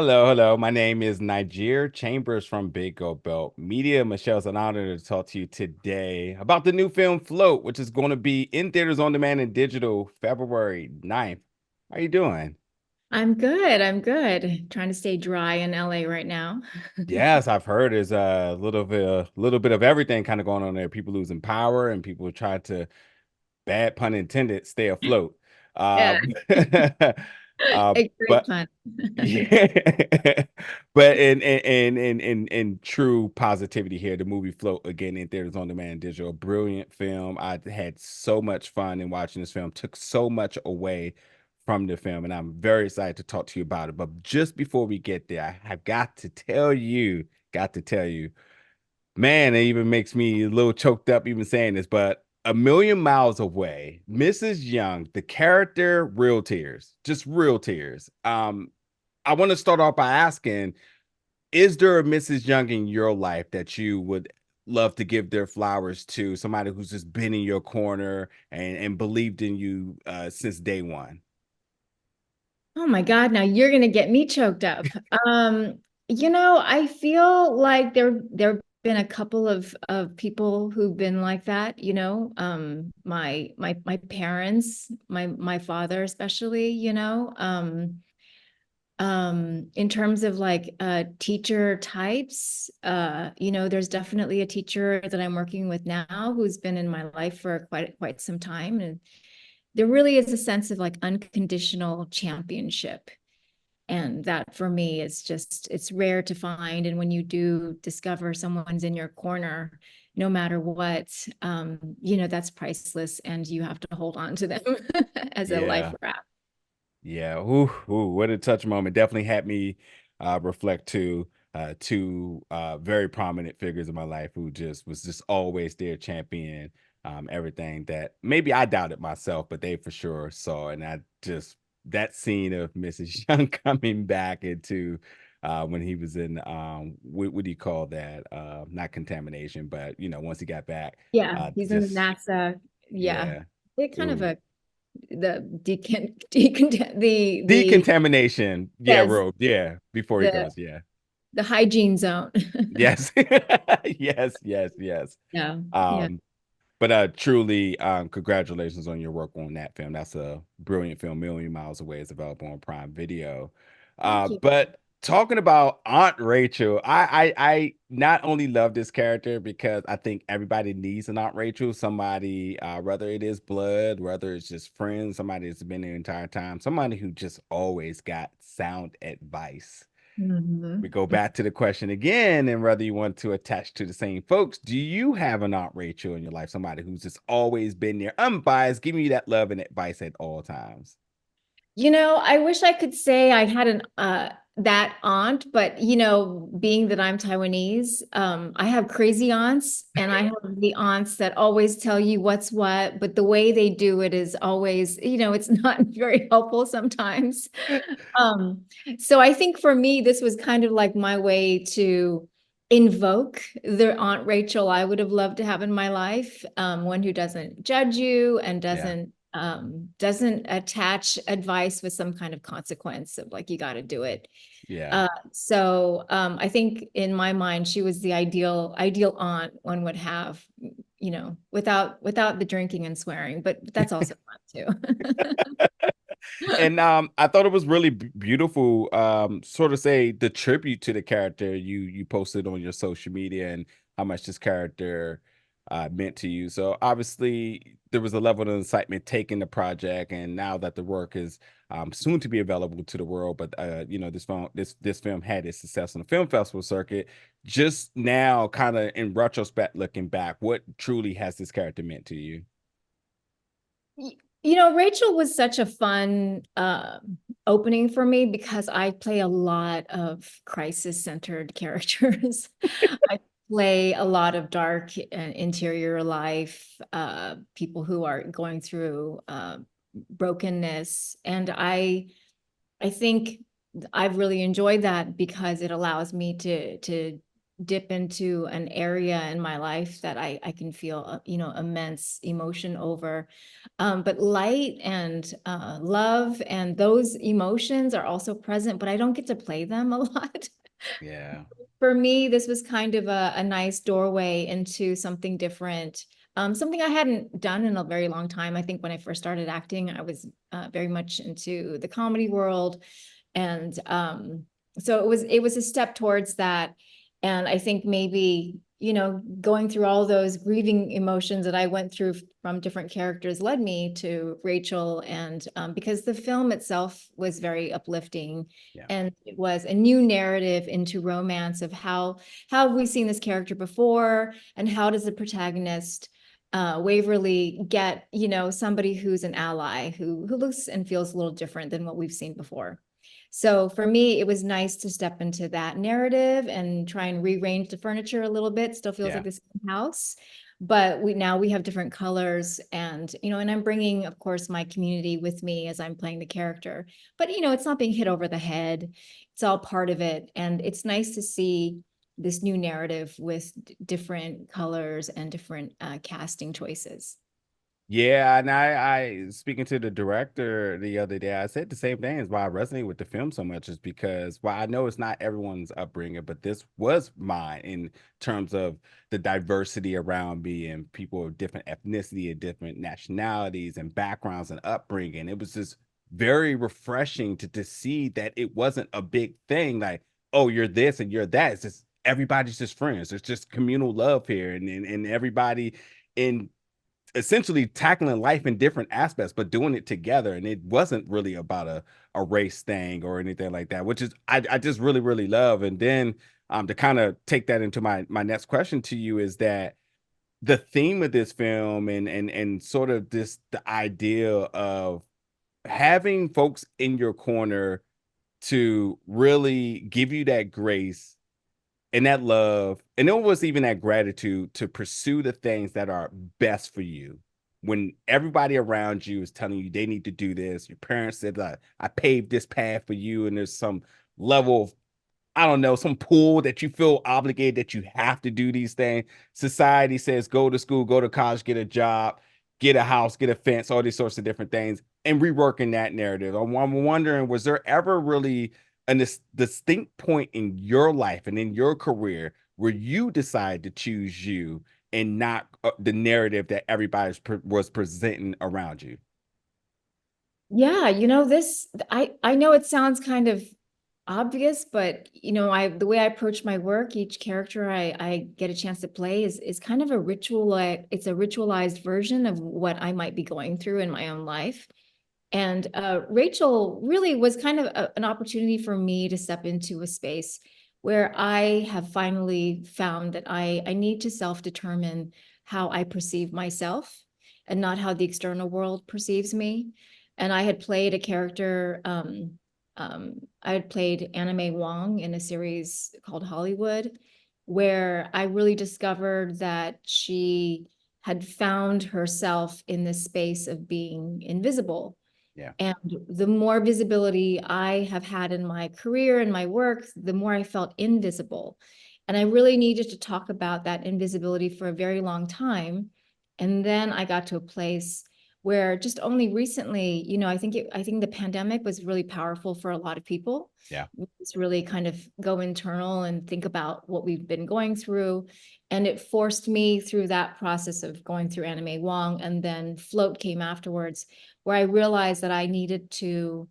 Hello, hello. My name is Niger Chambers from Big Go Belt Media. Michelle, it's an honor to talk to you today about the new film Float, which is going to be in theaters on demand and digital February 9th. How you doing? I'm good. I'm good. Trying to stay dry in LA right now. Yes, I've heard there's a little bit of everything kind of going on there. People losing power and people trying to, bad pun intended, stay afloat. Uh, Yeah, uh, it's great but fun. Yeah. But in true positivity here, the movie Float again in theaters on demand digital, brilliant film. I had so much fun in watching this film, took so much away from the film, and I'm very excited to talk to you about it. But just before we get there, I have got to tell you, man, it even makes me a little choked up even saying this, but A Million Miles Away, Mrs. Young, the character, real tears, just real tears. I want to start off by asking, is there a Mrs. Young in your life that you would love to give their flowers to? Somebody who's just been in your corner and believed in you since day one. Oh my God, now you're gonna get me choked up. I feel like there've been a couple of people who've been like that, my parents, my father especially, in terms of like teacher types, there's definitely a teacher that I'm working with now who's been in my life for quite some time. And there really is a sense of like unconditional championship. And that for me is just, it's rare to find. And when you do discover someone's in your corner, no matter what, that's priceless and you have to hold on to them as a life Yeah. wrap. Yeah. Ooh, ooh, what a touch moment. Definitely had me reflect to two very prominent figures in my life who just was just always there champion everything that maybe I doubted myself, but they for sure saw. And I just that scene of Mrs. Young coming back into when he was in what do you call that? Not contamination, but once he got back, Yeah, he's in just NASA. Yeah, yeah. they kind of Ooh. the decant the Decontamination. Yeah, yes robe. Yeah, before he the goes. Yeah. the hygiene zone. Yes. Yes, yes, yes. Yeah, yeah. Um, but truly, congratulations on your work on that film. That's a brilliant film. Million Miles Away is available on Prime Video. Thank you. But talking about Aunt Rachel, I not only love this character because I think everybody needs an Aunt Rachel, somebody, whether it is blood, whether it's just friends, somebody that's been there the entire time, somebody who just always got sound advice. We Mhm. go back to the question again, and whether you want to attach to the same folks. Do you have an Aunt Rachel in your life? Somebody who's just always been there, unbiased, giving you that love and advice at all times? I wish I could say I had an that aunt, but being that I'm Taiwanese, I have crazy aunts and I have the aunts that always tell you what's what, but the way they do it is always, it's not very helpful sometimes. Um, so I think for me, this was kind of like my way to invoke the Aunt Rachel I would have loved to have in my life, one who doesn't judge you and Yeah, doesn't attach advice with some kind of consequence of like you got to do it. yeah. I think in my mind, she was the ideal aunt one would have, without the drinking and swearing, but that's also fun too. And I thought it was really beautiful, sort of say the tribute to the character you posted on your social media and how much this character meant to you. So obviously there was a level of excitement taking the project, and now that the work is soon to be available to the world, but this film had its success on the film festival circuit. Just now, kind of in retrospect, looking back, what truly has this character meant to you? Rachel was such a fun opening for me because I play a lot of crisis-centered characters. I play a lot of dark and interior life, people who are going through brokenness, and I think I've really enjoyed that because it allows me to dip into an area in my life that I can feel, immense emotion over. But light and love and those emotions are also present, but I don't get to play them a lot. Yeah. For me, this was kind of a nice doorway into something different. Something I hadn't done in a very long time. I think when I first started acting, I was very much into the comedy world. And so it was a step towards that. And I think maybe, going through all those grieving emotions that I went through from different characters led me to Rachel. And because the film itself was very uplifting, Yeah. and it was a new narrative into romance of how have we seen this character before, and how does the protagonist Waverly get, somebody who's an ally who looks and feels a little different than what we've seen before. So for me, it was nice to step into that narrative and try and rearrange the furniture a little bit. Still feels like Yeah. the same house, but we have different colors, and and I'm bringing, of course, my community with me as I'm playing the character. But it's not being hit over the head. It's all part of it, and it's nice to see this new narrative with different colors and different casting choices. Yeah, and I speaking to the director the other day, I said the same thing. Is why I resonate with the film so much is because while I know it's not everyone's upbringing, but this was mine in terms of the diversity around me and people of different ethnicity and different nationalities and backgrounds and upbringing. It was just very refreshing to see that it wasn't a big thing like, oh, you're this and you're that. It's just everybody's just friends. It's just communal love here, and everybody in essentially tackling life in different aspects, but doing it together. And it wasn't really about a race thing or anything like that, which is I just really, really love. And then to kind of take that into my next question to you is that the theme of this film and sort of this the idea of having folks in your corner to really give you that grace and that love, and it was even that gratitude to pursue the things that are best for you. When everybody around you is telling you they need to do this, your parents said, I paved this path for you, and there's some level of I don't know, some pull that you feel obligated that you have to do these things. Society says go to school, go to college, get a job, get a house, get a fence, all these sorts of different things, and reworking that narrative. I'm wondering, was there ever really a distinct point in your life and in your career where you decided to choose you and not the narrative that everybody was presenting around you? Yeah, this I know it sounds kind of obvious, but I the way I approach my work, each character I get a chance to play is kind of a ritual, like it's a ritualized version of what I might be going through in my own life. And Rachel really was kind of an opportunity for me to step into a space where I have finally found that I need to self-determine how I perceive myself and not how the external world perceives me. And I had played a character, I had played Anna Mae Wong in a series called Hollywood, where I really discovered that she had found herself in this space of being invisible. Yeah. And the more visibility I have had in my career and my work, the more I felt invisible. And I really needed to talk about that invisibility for a very long time. And then I got to a place where just only recently, I think the pandemic was really powerful for a lot of people. Yeah. It's really kind of go internal and think about what we've been going through. And it forced me through that process of going through Anna Mae Wong, and then Float came afterwards, where I realized that I needed to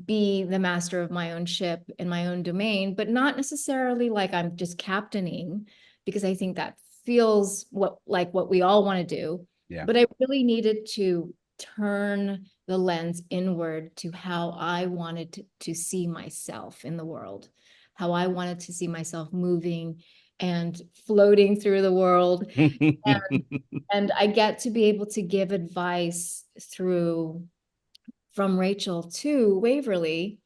be the master of my own ship in my own domain, but not necessarily like I'm just captaining, because I think that feels what we all want to do. Yeah. But I really needed to turn the lens inward to how I wanted to see myself in the world, how I wanted to see myself moving and floating through the world. And I get to be able to give advice through from Rachel to Waverly.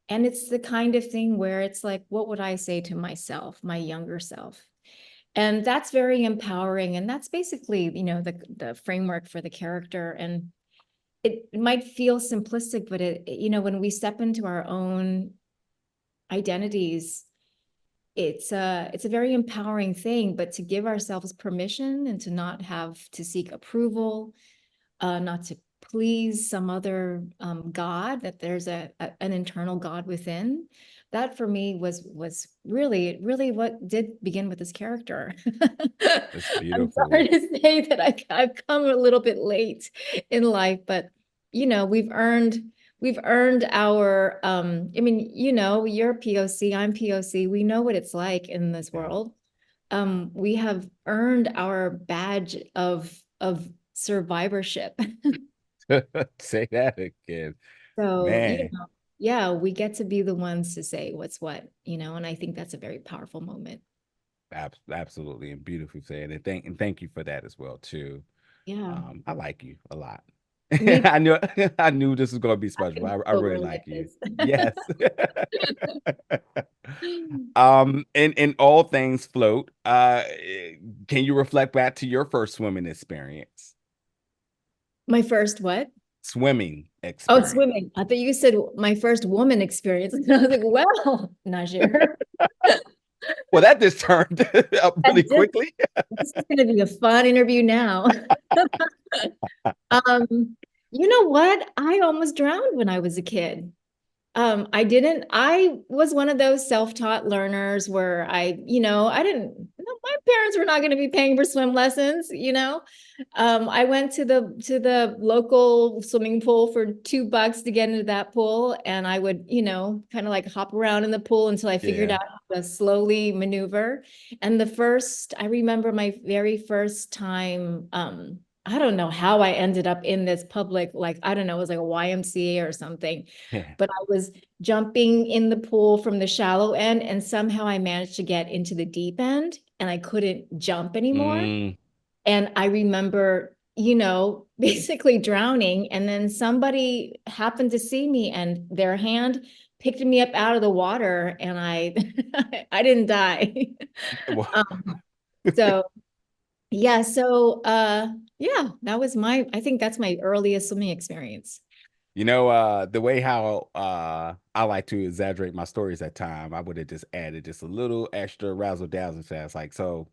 And it's the kind of thing where it's like, what would I say to myself, my younger self? And that's very empowering. And that's basically, the framework for the character. And it might feel simplistic, but when we step into our own identities, it's a very empowering thing, but to give ourselves permission and to not have to seek approval, not to please some other God, that there's an internal God within. That for me was really what did begin with this character. It's I'm sorry beautiful. to say that I've come a little bit late in life, but we've earned our I mean, you're POC, I'm POC. We know what it's like in this Yeah. world. We have earned our badge of survivorship. Say that again. So, Man, yeah, we get to be the ones to say what's what, and I think that's a very powerful moment. absolutely and beautifully said. And thank you for that as well too. Yeah. I like you a lot. Me I knew I knew this was gonna be special. too, I really over like you. layers. Yes. In all things float, can you reflect back to your first swimming experience? My first what? Swimming Oh, experience. swimming. I thought you said my first woman experience. And I was like, well, Najir, Well, that just turned up really that just, quickly. this is going to be a fun interview now. You know what? I almost drowned when I was a kid. I was one of those self-taught learners where I didn't, my parents were not going to be paying for swim lessons. I went to the local swimming pool for $2 to get into that pool. And I would, kind of like hop around in the pool until I figured Yeah. out how to slowly maneuver. And I remember my very first time, I don't know how I ended up in this public, like, I don't know, it was like a YMCA or something, Yeah. but I was jumping in the pool from the shallow end, and somehow I managed to get into the deep end and I couldn't jump anymore. Mm. And I remember, basically drowning. And then somebody happened to see me and their hand picked me up out of the water and I I didn't die. Well, Um, so yeah, yeah, I think that's my earliest swimming experience. the way how I like to exaggerate my stories at time, I would have just added just a little extra razzle dazzle fast. Like, so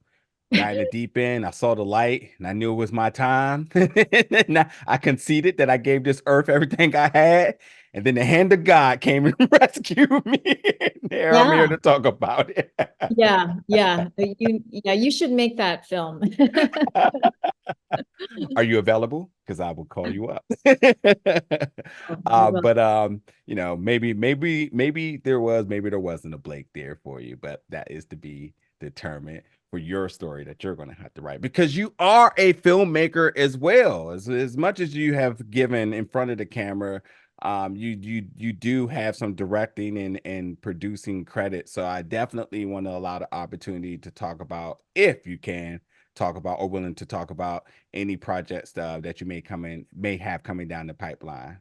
got in the deep end, I saw the light, and I knew it was my time. And I conceded that I gave this earth everything I had, and then the hand of God came and rescued me. And here I'm here Yeah. to talk about it. Yeah, you should make that film. Are you available? Because I will call you up. Oh, I will. But maybe there was, maybe there wasn't a Blake there for you, but that is to be determined for your story that you're going to have to write, because you are a filmmaker as well. As much as you have given in front of the camera, you do have some directing and producing credit. So I definitely want to allow the opportunity to talk about, if you can talk about or willing to talk about, any projects that you may have coming down the pipeline.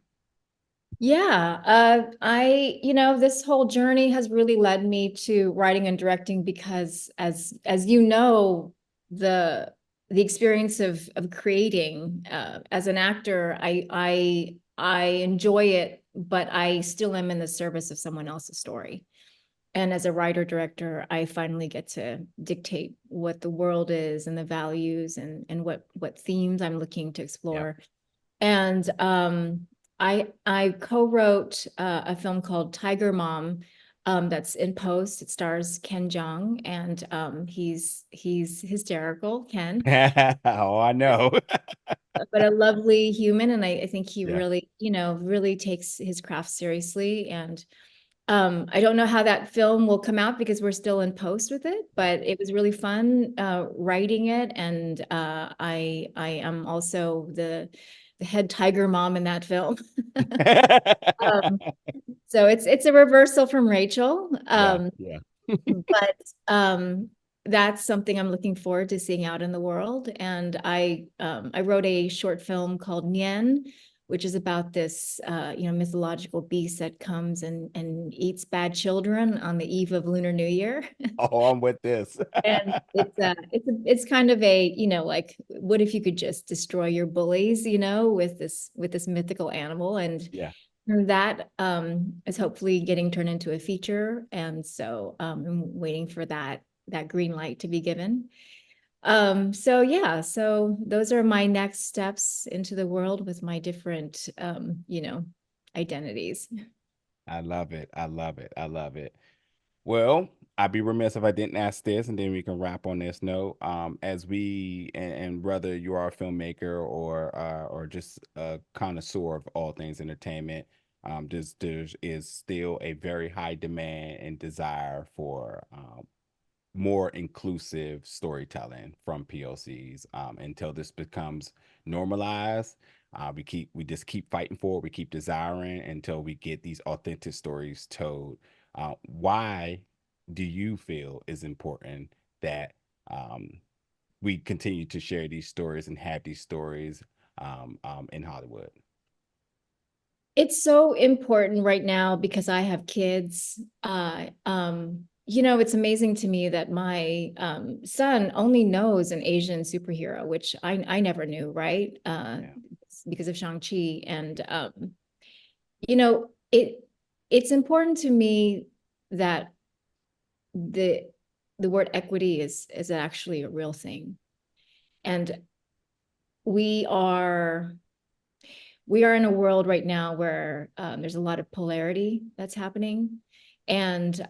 Yeah, this whole journey has really led me to writing and directing because as you know, the experience of creating as an actor, I enjoy it, but I still am in the service of someone else's story. And as a writer director, I finally get to dictate what the world is and the values and what themes I'm looking to Yep. explore. And I co-wrote a film called Tiger Mom, that's in post. It stars Ken Jeong, and he's hysterical, Ken, Oh, I know. but a lovely human. And I think he Yeah. really, really takes his craft seriously. And I don't know how that film will come out because we're still in post with it, but it was really fun writing it. And I am also the head tiger mom in that film. Um, so it's a reversal from Rachel. Yeah. Yeah. But that's something I'm looking forward to seeing out in the world. And I wrote a short film called Nien, which is about this mythological beast that comes and eats bad children on the eve of Lunar New Year. Oh, I'm with this. And it's kind of a, like, what if you could just destroy your bullies, with this mythical animal? And Yeah. And that is hopefully getting turned into a feature. And so I'm waiting for that green light to be given. So yeah, so those are my next steps into the world with my different identities. I love it. I love it. I love it. Well, I'd be remiss if I didn't ask this, and then we can wrap on this note. As we and whether you are a filmmaker or just a connoisseur of all things entertainment, there is still a very high demand and desire for more inclusive storytelling from POCs until this becomes normalized. We just keep fighting for it. We keep desiring until we get these authentic stories told. Why do you feel is important that um, we continue to share these stories and have these stories in Hollywood? It's so important right now because I have kids. It's amazing to me that my son only knows an Asian superhero, which I never knew, right? Yeah. Because of Shang-Chi. And you know, it it's important to me that the the word equity is actually a real thing. And we are we are in a world right now where there's a lot of polarity that's happening, and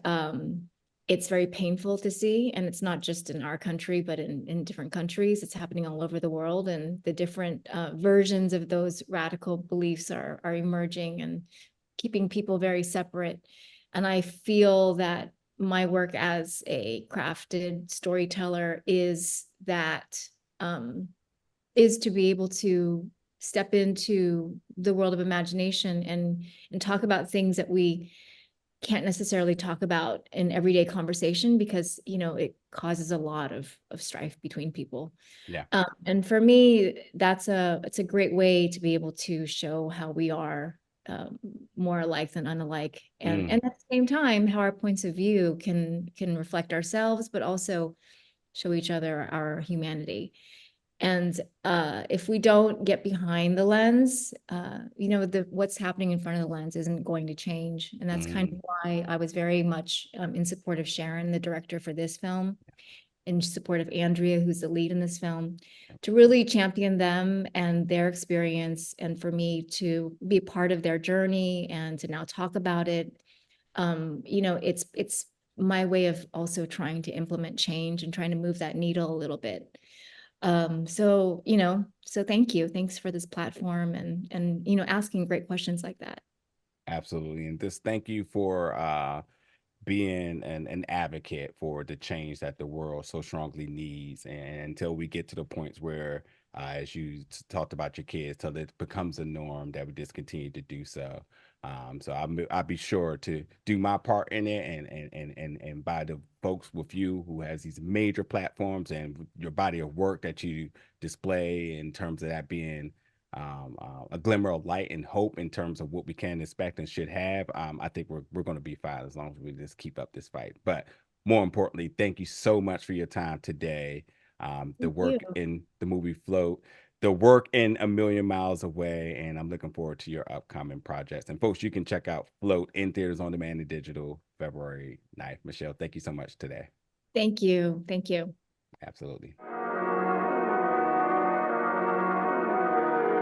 it's very painful to see. And it's not just in our country, but in different countries. It's happening all over the world, and the different versions of those radical beliefs are emerging and keeping people very separate. And I feel that my work as a crafted storyteller um, is to be able to step into the world of imagination and talk about things that we can't necessarily talk about in everyday conversation because it causes a lot of strife between people. Yeah. And for me, it's a great way to be able to show how we are more alike than unalike, and Mm, at the same time how our points of view can reflect ourselves but also show each other our humanity. And if we don't get behind the lens, what's happening in front of the lens isn't going to change. And that's kind of mm, why I was very much in support of Sharon, the director for this film, in support of Andrea, who's the lead in this film, to really champion them and their experience, and for me to be a part of their journey and to now talk about it. It's my way of also trying to implement change and trying to move that needle a little bit. So thank you. Thanks for this platform and asking great questions like that. absolutely. And just thank you for being an advocate for the change that the world so strongly needs. And until we get to the points where, as you talked about your kids, till it becomes a norm, that we just continue to do so. So I'll be sure to do my part in it, and by the folks with you who has these major platforms and your body of work that you display in terms of that being a glimmer of light and hope in terms of what we can expect and should have. I think we're going to be fine as long as we just keep up this fight. But more importantly, thank you so much for your time today. The Thank you. work in the movie Float, the work in A Million Miles Away, and I'm looking forward to your upcoming projects. And folks, you can check out Float in theaters on demand and digital February 9th. Michelle, thank you so much today. Thank you. Thank you. Absolutely.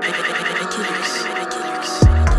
I